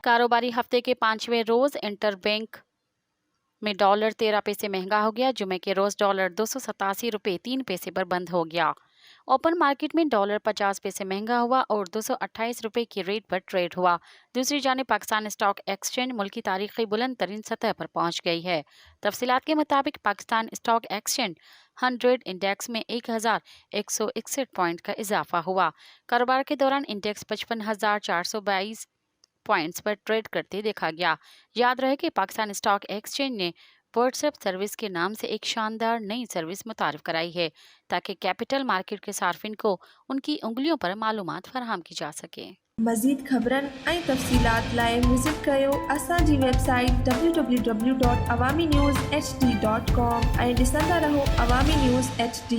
कारोबारी हफ्ते के 5वें रोज इंटरबैंक में डॉलर 13 पैसे महंगा हो गया। जुमे के रोज डॉलर 287 रुपये 3 पैसे पर बंद हो गया। ओपन मार्केट में डॉलर 50 पैसे महंगा हुआ और 228 रुपये की रेट पर ट्रेड हुआ। दूसरी जानिब पाकिस्तान स्टॉक एक्सचेंज मुल्की तारीखी बुलंद तरीन सतह पर पहुंच गई है। तफसीलात के मुताबिक पाकिस्तान स्टॉक एक्सचेंज 100 इंडेक्स में 1161 पॉइंट का इजाफा हुआ। कारोबार के दौरान इंडेक्स 55,422 पॉइंट्स पर ट्रेड करते देखा गया। याद रहे कि पाकिस्तान स्टॉक एक्सचेंज ने व्हाट्सएप सर्विस के नाम से एक शानदार नई सर्विस मुतारिफ कराई है ताकि कैपिटल मार्केट के सार्फिन को उनकी उंगलियों पर मालूमात फराहम की जा सके। मज़ीद ख़बरन ऐं तफ़सीलात लाइ विज़िट कयो असांजी वेबसाइट www.awamiNewsHD.com ऐं ॾिसंदा रहो अवामी न्यूज़ HD।